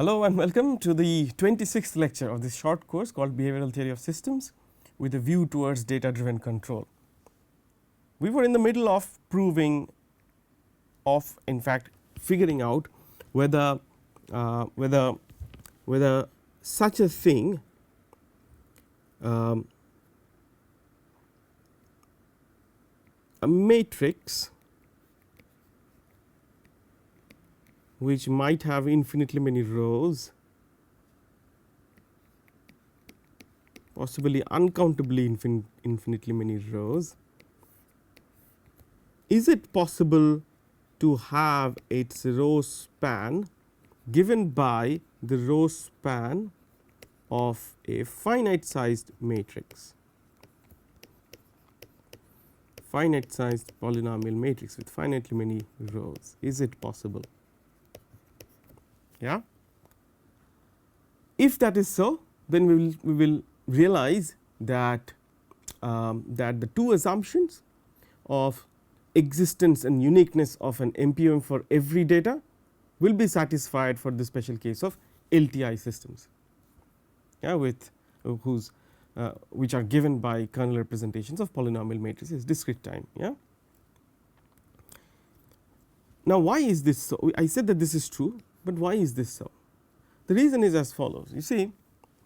Hello and welcome to the 26th lecture of this short course called Behavioral Theory of Systems with a view towards data driven control. We were in the middle of proving of in fact figuring out whether such a thing a matrix which might have infinitely many rows, possibly uncountably infinitely many rows, is it possible to have its row span given by the row span of a finite sized matrix, finite sized polynomial matrix with finitely many rows? Is it possible? Yeah. If that is so, then we will realize that that the two assumptions of existence and uniqueness of an MPUM for every data will be satisfied for the special case of LTI systems, yeah, with whose which are given by kernel representations of polynomial matrices discrete time. Yeah. Now, why is this so? I said that this is true, but why is this so? The reason is as follows. You see,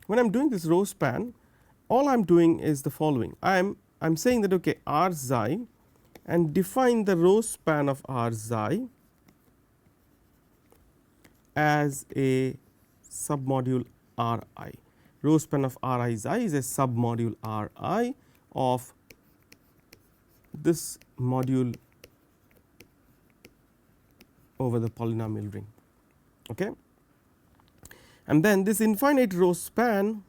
when I am doing this row span, all I am doing is the following. I am saying that okay, R xi, and define the row span of R xi as a submodule R I. Row span of R I xi is a submodule R I of this module over the polynomial ring. Okay. And then this infinite row span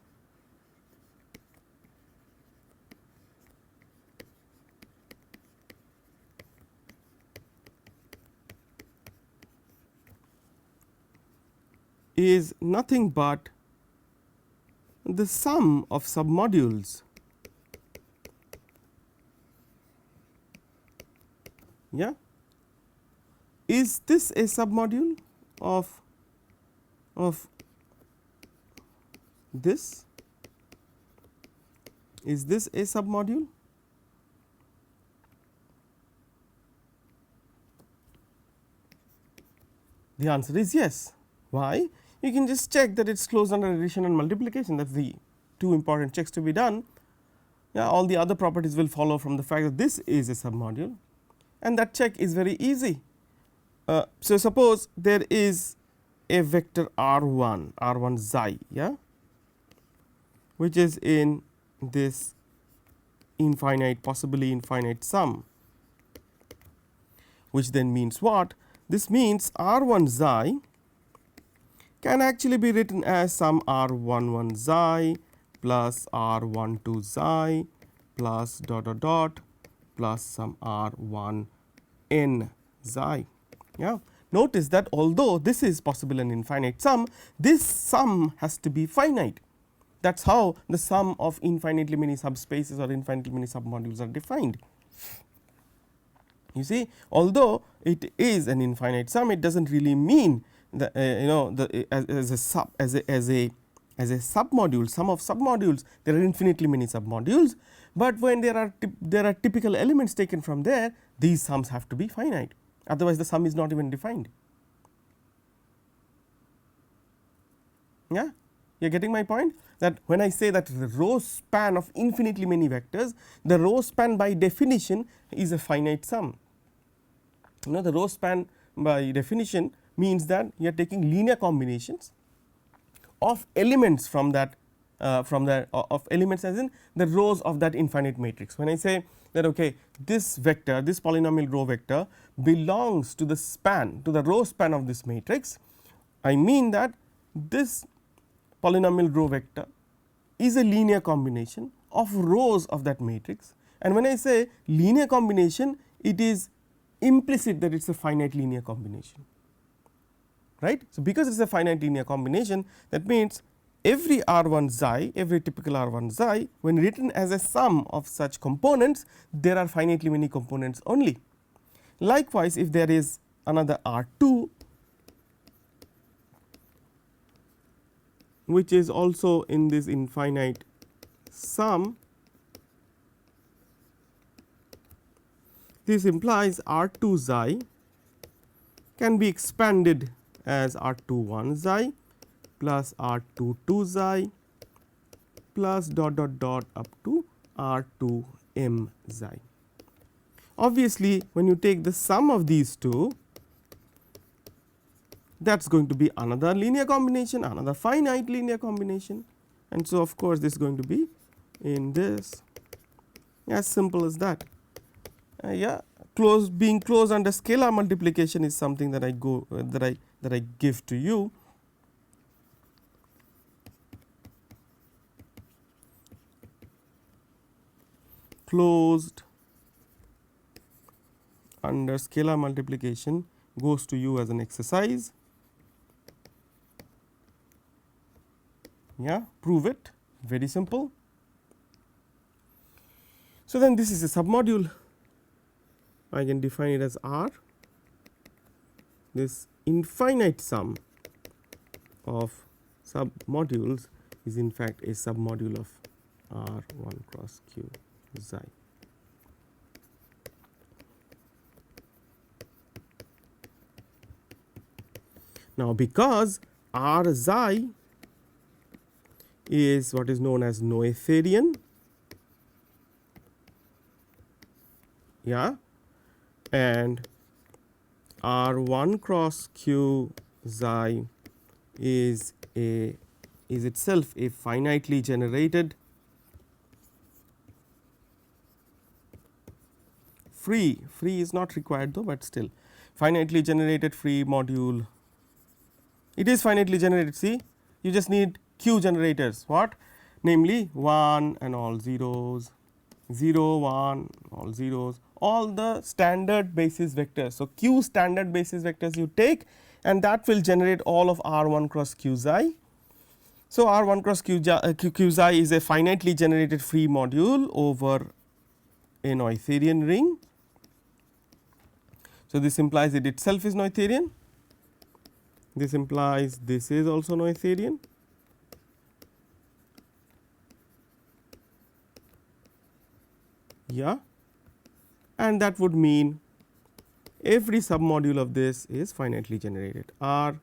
is nothing but the sum of submodules, yeah. Is this a submodule of this? Is this a submodule? The answer is yes. Why? You can just check that it is closed under addition and multiplication. That is the two important checks to be done. Yeah, all the other properties will follow from the fact that this is a submodule, and that check is very easy. So, suppose there is a vector R1 xi, yeah, which is in this infinite, possibly infinite sum, which then means what? This means R1 xi can actually be written as some R11 xi plus R12 xi plus dot dot dot plus some R1 n xi. Yeah. Notice that although this is possible an infinite sum, this sum has to be finite. That is how the sum of infinitely many subspaces or infinitely many submodules are defined. You see, although it is an infinite sum, it does not really mean that as a submodule, sum of submodules, there are infinitely many submodules, but when there are typical elements taken from there, these sums have to be finite, otherwise the sum is not even defined. Yeah, you are getting my point, that when I say that the row span of infinitely many vectors, the row span by definition is a finite sum. You know, the row span by definition means that you are taking linear combinations of elements from that of elements as in the rows of that infinite matrix. When I say that okay, this vector, this polynomial row vector belongs to the span, to the row span of this matrix, I mean that this polynomial row vector is a linear combination of rows of that matrix, and when I say linear combination, it is implicit that it is a finite linear combination, right. So, because it is a finite linear combination, that means every R1 xi, every typical R1 xi, when written as a sum of such components, there are finitely many components only. Likewise, if there is another R2 which is also in this infinite sum, this implies R2 xi can be expanded as R21 xi plus R22 xi plus dot dot dot up to R2m xi. Obviously, when you take the sum of these two, that is going to be another linear combination, another finite linear combination, and so of course, this is going to be in this, as simple as that. Yeah, being closed under scalar multiplication is something that I give to you. Closed under scalar multiplication goes to you as an exercise. Yeah, prove it, very simple. So, then this is a submodule, I can define it as R. This infinite sum of submodules is in fact a submodule of R1 cross Q xi. Now, because R xi is what is known as Noetherian, yeah, and R1 cross Q xi is itself a finitely generated free is not required though, but still finitely generated free module. It is finitely generated, see, you just need Q generators, what, namely 1 and all zeros, 0 1 all zeros, all the standard basis vectors. So, Q standard basis vectors you take, and that will generate all of R1 cross Q xi. So, R1 cross Q xi is a finitely generated free module over a Noetherian ring. So, this implies it itself is Noetherian. This implies this is also Noetherian. Yeah, and that would mean every submodule of this is finitely generated. R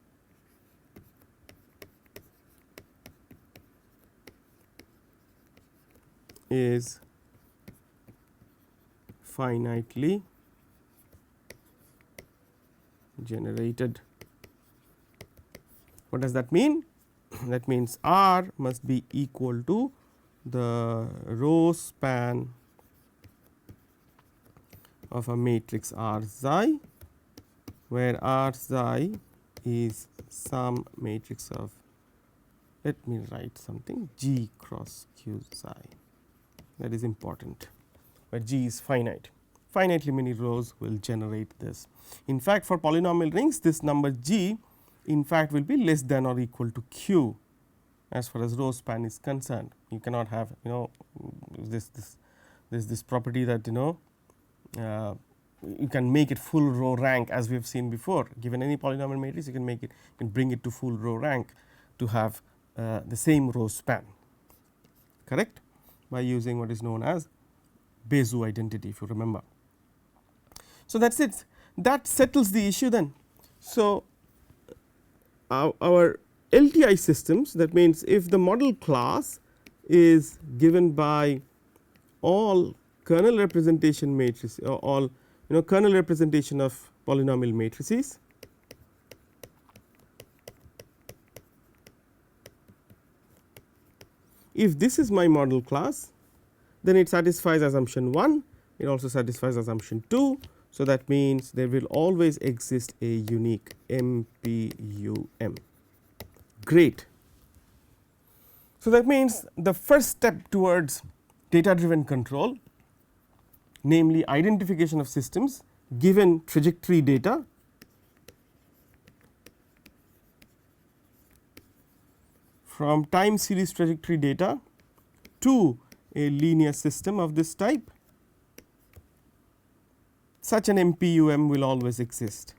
is finitely generated. What does that mean? That means R must be equal to the row span of a matrix R xi, where R xi is some matrix of, let me write something, G cross Q xi, that is important, where G is finite. Finitely many rows will generate this. In fact, for polynomial rings, this number G in fact will be less than or equal to Q as far as row span is concerned. You cannot have, you know, this property that, you know, you can make it full row rank, as we have seen before. Given any polynomial matrix, you can make it, you can bring it to full row rank to have the same row span, correct, by using what is known as Bezout identity, if you remember. So, that is it, that settles the issue then. So, our LTI systems, that means if the model class is given by all kernel representation matrices, or all kernel representation of polynomial matrices, if this is my model class, then it satisfies assumption 1, it also satisfies assumption 2. So, that means there will always exist a unique MPUM. Great. So, that means the first step towards data driven control, namely identification of systems given trajectory data, from time series trajectory data to a linear system of this type, such an MPUM will always exist.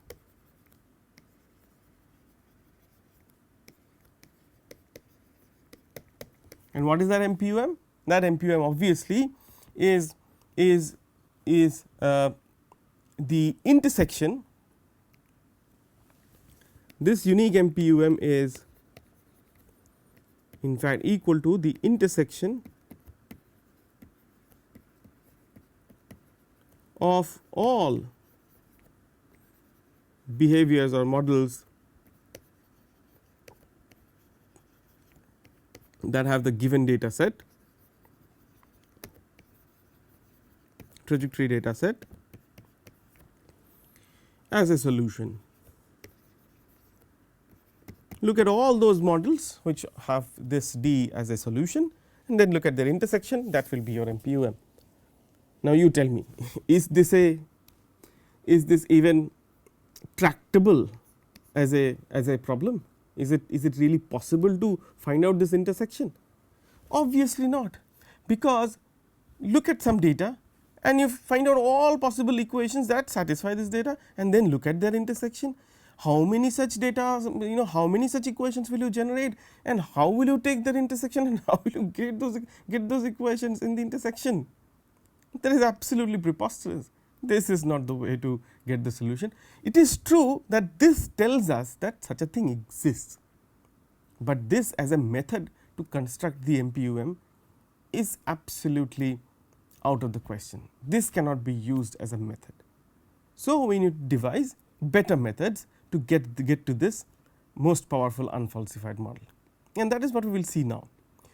And what is that MPUM? That MPUM obviously is the intersection. This unique MPUM is in fact equal to the intersection of all behaviors or models that have the given data set, trajectory data set, as a solution. Look at all those models which have this D as a solution, and then look at their intersection. That will be your MPUM. Now you tell me, is this even tractable as a problem? Is it really possible to find out this intersection? Obviously not, because look at some data and you find out all possible equations that satisfy this data, and then look at their intersection. How many such data, how many such equations will you generate, and how will you take their intersection, and how will you get those equations in the intersection? That is absolutely preposterous. This is not the way to get the solution. It is true that this tells us that such a thing exists, but this as a method to construct the MPUM is absolutely out of the question. This cannot be used as a method. So we need to devise better methods to get to this most powerful unfalsified model, and that is what we will see now.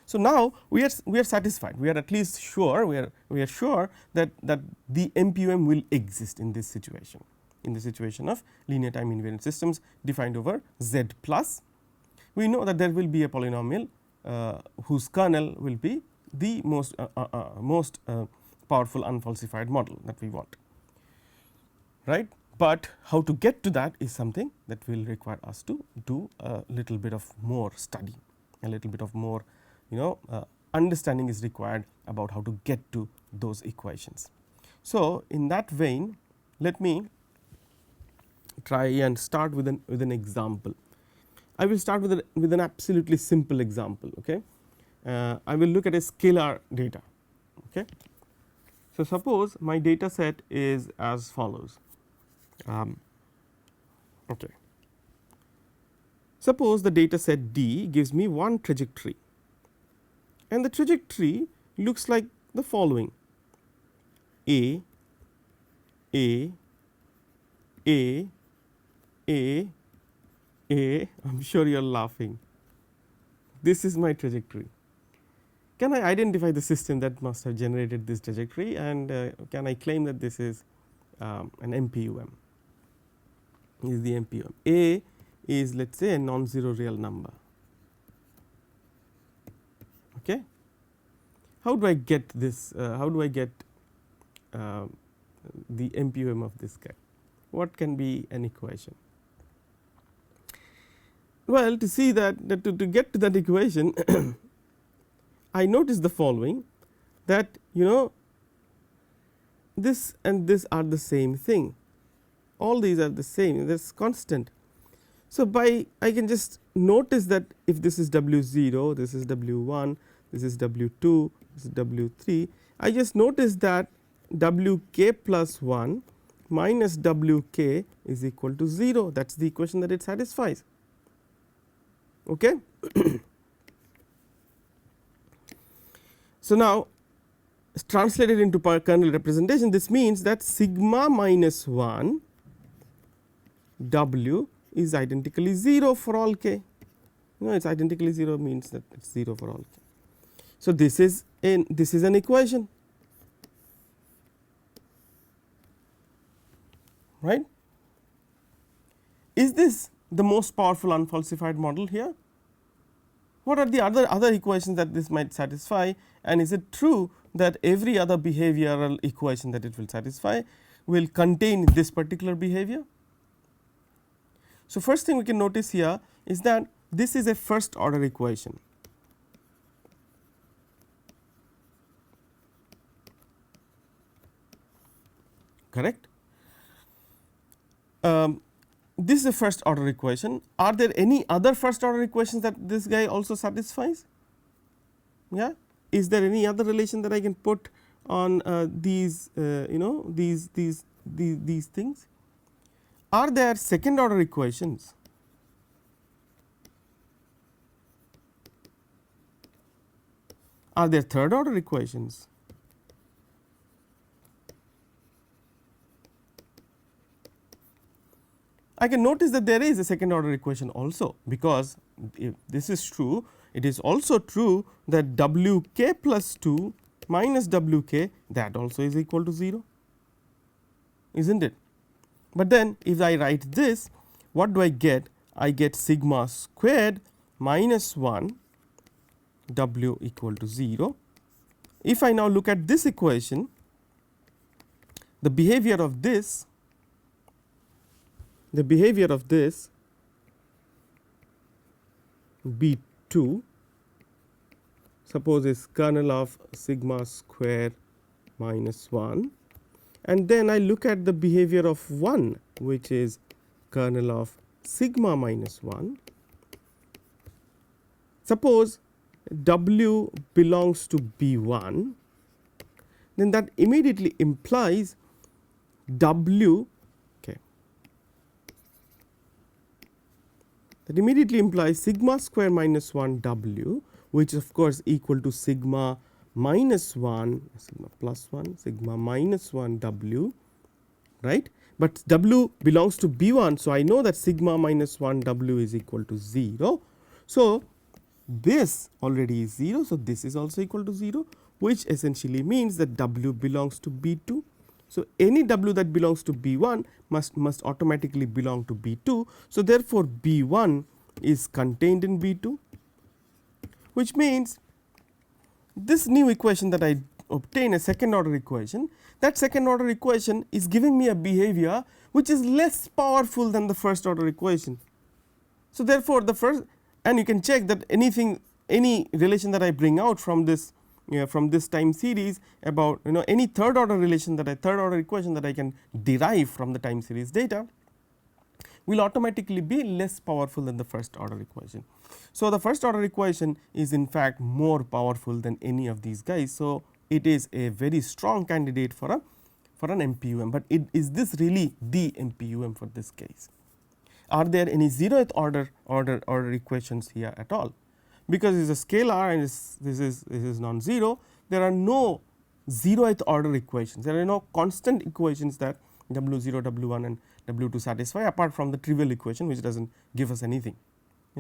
So now we are satisfied. We are at least sure, we are sure that the MPUM will exist in this situation, in the situation of linear time invariant systems defined over Z plus. We know that there will be a polynomial whose kernel will be the most powerful unfalsified model that we want, right. But how to get to that is something that will require us to do a little bit of more study, a little bit of more understanding is required about how to get to those equations. So in that vein, let me try and start with an example. I will start with an absolutely simple example. Okay, I will look at a scalar data. Okay, so suppose my data set is as follows. Okay, suppose the data set D gives me one trajectory, and the trajectory looks like the following: A, A, A, A, A. I am sure you are laughing. This is my trajectory. Can I identify the system that must have generated this trajectory, and can I claim that this is an MPUM? Is the MPUM. A is, let us say, a non-zero real number. Okay. How do I get this? How do I get the MPUM of this guy? What can be an equation? Well, to see that to get to that equation, I notice the following, that this and this are the same thing. All these are the same, that is constant. So I can just notice that if this is W0, this is W1, this is W2, this is W3, I just notice that Wk plus 1 minus Wk is equal to 0. That is the equation that it satisfies. Okay. So now translated into kernel representation, this means that sigma minus 1 W is identically 0 for all k. It is identically 0 means that it is 0 for all k. So this is an equation, right. Is this the most powerful unfalsified model here? What are the other equations that this might satisfy, and is it true that every other behavioral equation that it will satisfy will contain this particular behavior? So first thing we can notice here is that this is a first order equation. Correct. This is a first order equation. Are there any other first order equations that this guy also satisfies? Yeah, is there any other relation that I can put on these these things? Are there second order equations? Are there third order equations? I can notice that there is a second order equation also, because if this is true, it is also true that w k plus 2 minus w k, that also is equal to 0, is not it? But then if I write this, what do I get? I get sigma squared minus 1 w equal to 0. If I now look at this equation, the behavior of this B2 suppose is kernel of sigma square minus 1, and then I look at the behavior of 1, which is kernel of sigma minus 1. Suppose w belongs to B1, then that immediately implies w, okay, that immediately implies sigma square minus 1 w, which of course equal to sigma minus 1, sigma plus 1, sigma minus 1 w, right. But w belongs to B1, so I know that sigma minus 1 w is equal to 0. So this already is 0, so this is also equal to 0, which essentially means that w belongs to B2. So any w that belongs to B1 must automatically belong to B2. So therefore B1 is contained in B2, which means this new equation that I obtain, a second order equation, that second order equation is giving me a behavior which is less powerful than the first order equation. So therefore the first, and you can check that any relation that I bring out from this from this time series about any third order relation that third order equation that I can derive from the time series data will automatically be less powerful than the first order equation. So the first order equation is in fact more powerful than any of these guys. So it is a very strong candidate for an MPUM, but is this really the MPUM for this case? Are there any 0th order equations here at all? Because it is a scalar and this is non-zero, there are no 0th order equations, there are no constant equations that w0, w1 and w2 satisfy, apart from the trivial equation which does not give us anything.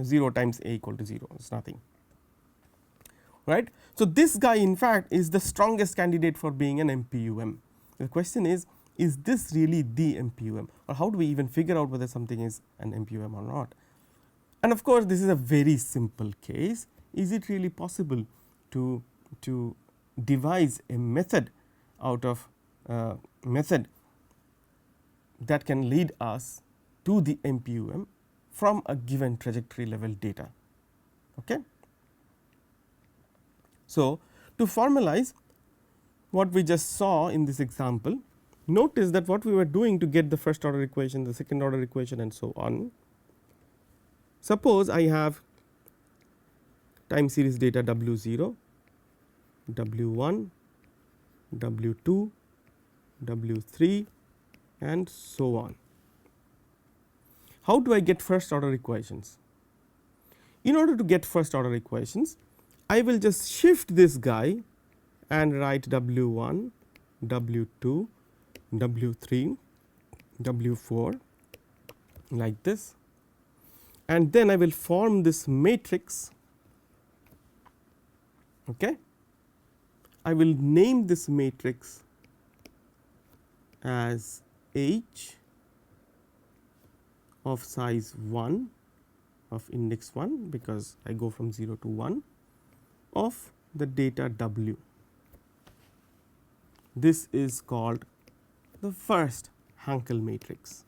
0 times a equal to 0 is nothing, right. So this guy in fact is the strongest candidate for being an MPUM. The question is this really the MPUM, or how do we even figure out whether something is an MPUM or not? And of course this is a very simple case. Is it really possible to devise a method out of method that can lead us to the MPUM from a given trajectory level data? Okay. So to formalize what we just saw in this example, notice that what we were doing to get the first order equation, the second order equation and so on. Suppose I have time series data w0, w1, w2, w3 and so on. How do I get first order equations? In order to get first order equations, I will just shift this guy and write w1, w2, w3, w4 like this, and then I will form this matrix. Okay. I will name this matrix as H of size 1 of index 1, because I go from 0 to 1 of the data W. This is called the first Hankel matrix.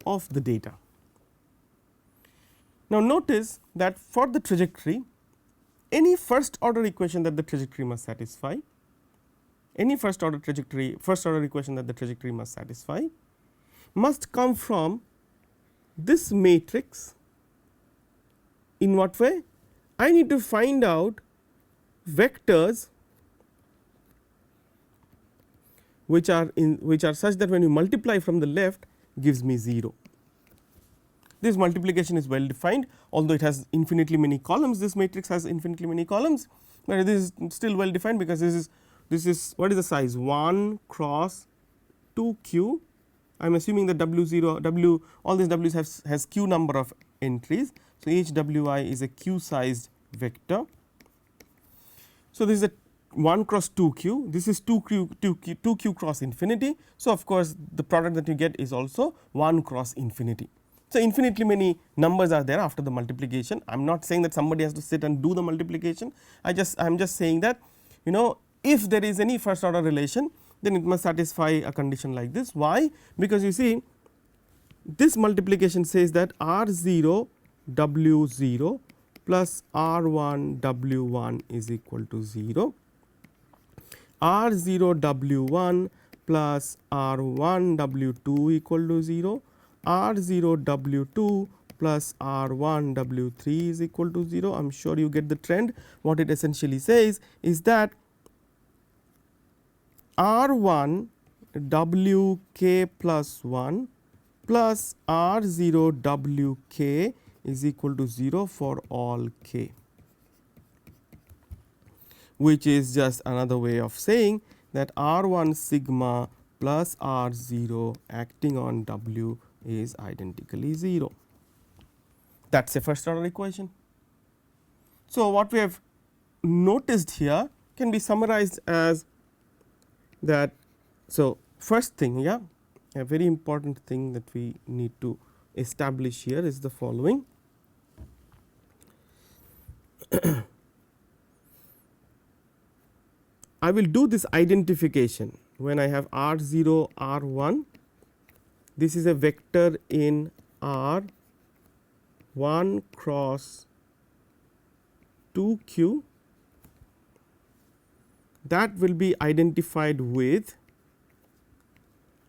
Of the data. Now that for the trajectory, any first order equation that the trajectory must satisfy, any first order equation that the trajectory must satisfy must come from this matrix In what way? I need to find out vectors which are such that when you multiply from the left gives me 0. This multiplication is well defined, although it has infinitely many columns. This matrix has infinitely many columns, but this is still well defined because this is what is the size 1 cross 2q. I am assuming that w0 all these w's has q number of entries. So, each wi is a q sized vector. So, this is a 1 cross 2q, this is 2q cross infinity. So, of course, the product that you get is also 1 cross infinity. So, infinitely many numbers are there after the multiplication. I am not saying that somebody has to sit and do the multiplication, I am just saying that if there is any first order relation, then it must satisfy a condition like this. Why? Because you see this multiplication says that r 0 w 0 plus r 1 w 1 is equal to 0, r 0 w 1 plus r 1 w 2 equal to 0, r 0 w 2 plus r 1 w 3 is equal to 0. I am sure you get the trend. What it essentially says is that r 1 w k plus 1 plus r 0 w k is equal to 0 for all k, which is just another way of saying that r 1 sigma plus r 0 acting on w is identically 0. That is a first order equation. So, what we have noticed here can be summarized as that. So, first thing, yeah, a very important thing that we need to establish here is the following. I will do this identification when I have r 0 r 1, this is a vector in R 1 cross 2q, that will be identified with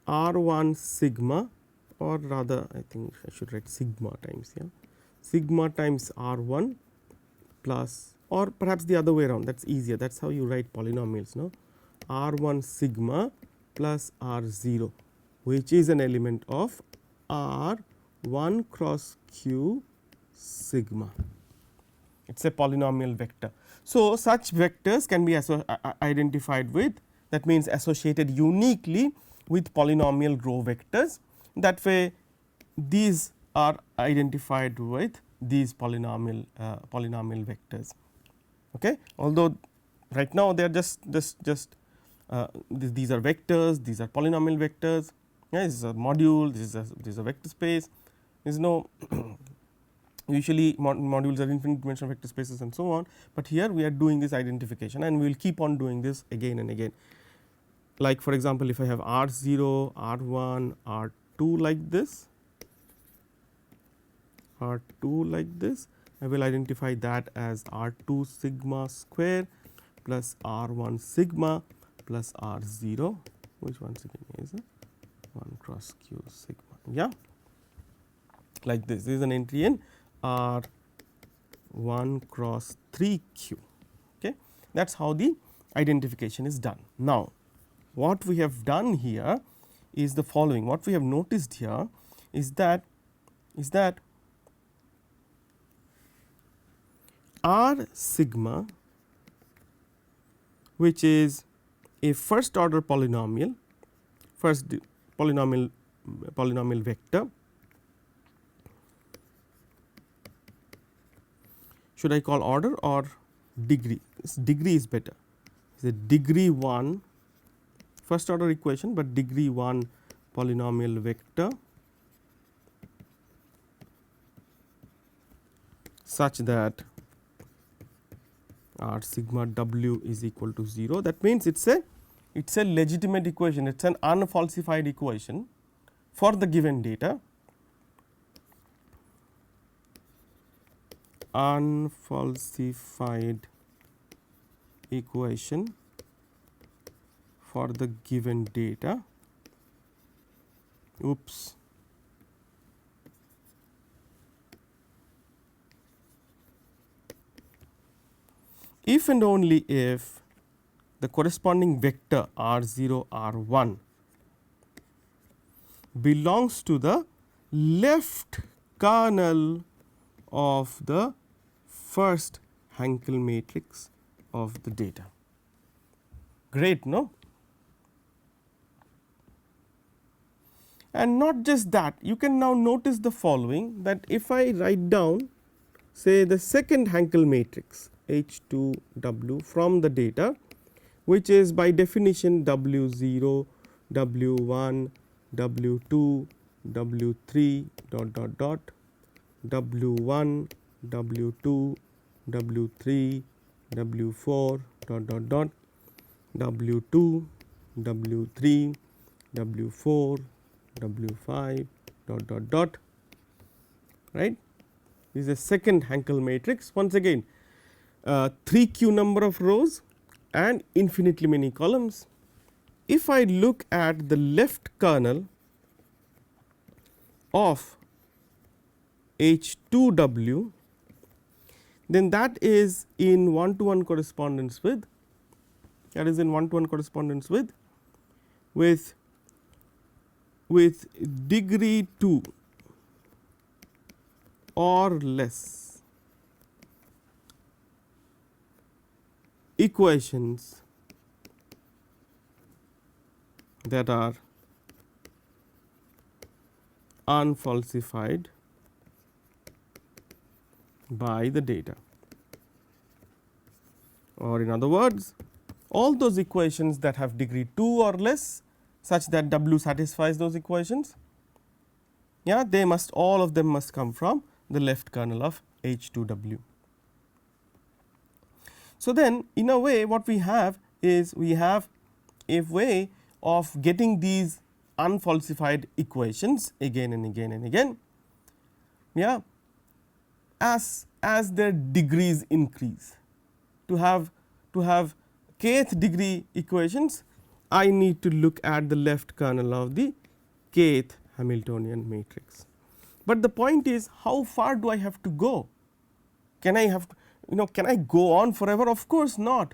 r 1 sigma, or rather I think I should write sigma times, yeah, sigma times r 1 plus, or perhaps the other way around, that is easier, that is how you write polynomials, no, r 1 sigma plus r 0, which is an element of r 1 cross q sigma. It is a polynomial vector. So, such vectors can be identified with, that means associated uniquely with polynomial row vectors. That way these are identified with these polynomial vectors. Okay. Although right now they are just these are vectors, these are polynomial vectors, yeah, this is a module, this is a vector space, there is no usually modules are infinite dimensional vector spaces and so on, but here we are doing this identification and we will keep on doing this again and again. Like for example, if I have r 0, r 1, r 2 like this, r 2 like this, I will identify that as r 2 sigma square plus r 1 sigma plus r 0, which once again is 1 cross q sigma, yeah, like this. This is an entry in r 1 cross 3 q. Okay. That is how the identification is done. Now, what we have done here is the following. What we have noticed here is that r sigma, which is a first order polynomial, polynomial vector. Should I call order or degree? Degree is better. It is a degree 1 first order equation, but degree 1 polynomial vector such that r sigma w is equal to 0. That means it is a legitimate equation, it is an unfalsified equation for the given data, unfalsified equation for the given data. Oops. if and only if the corresponding vector r0 r1 belongs to the left kernel of the first Hankel matrix of the data. Great, no? And not just that, you can now notice the following, that if I write down say the second Hankel matrix H2W from the data, which is by definition W0, W1, W2, W3 dot dot dot, W1, W2, W3, W4 dot dot dot, W2, W3, W4, W5 dot dot dot, right. This is a second Hankel matrix, once again 3q number of rows and infinitely many columns. If I look at the left kernel of H2W, then that is in 1-to-1 correspondence with, with degree 2 or less equations that are unfalsified by the data, or in other words, all those equations that have degree 2 or less such that W satisfies those equations, yeah, they must, all of them must come from the left kernel of H2W. So then in a way what we have is, we have a way of getting these unfalsified equations again and again and again, yeah, as their degrees increase. To have kth degree equations, I need to look at the left kernel of the kth Hamiltonian matrix. But the point is, how far do I have to go? Can I have, can I go on forever? Of course not.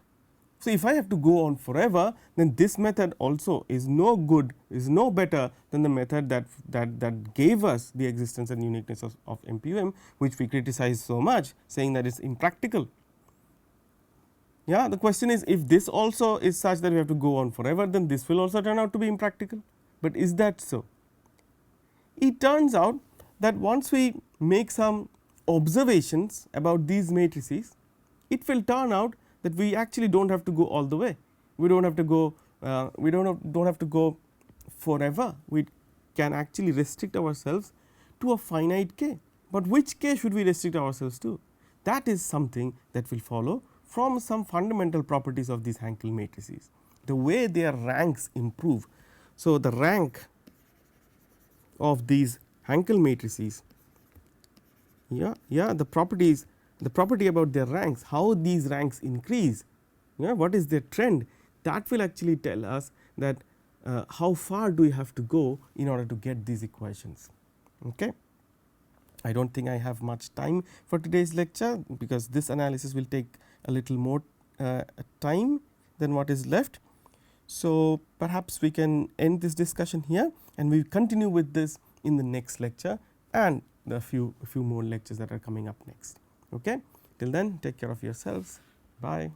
So if I have to go on forever, then this method also is no good, is no better than the method that gave us the existence and uniqueness of MPUM, which we criticize so much, saying that it is impractical. Yeah, the question is, if this also is such that we have to go on forever, then this will also turn out to be impractical. But is that so? It turns out that once we make some observations about these matrices, it will turn out that we actually do not have to go all the way. We do not have to go. We don't have to go forever. We can actually restrict ourselves to a finite k. But which k should we restrict ourselves to? That is something that will follow from some fundamental properties of these Hankel matrices, the way their ranks improve. So the rank of these Hankel matrices, the properties, the property about their ranks, how these ranks increase, what is their trend, that will actually tell us that how far do we have to go in order to get these equations. Okay. I do not think I have much time for today's lecture, because this analysis will take a little more time than what is left. So perhaps we can end this discussion here, and we will continue with this in the next lecture and the few more lectures that are coming up next. Okay. Till then, take care of yourselves. Bye.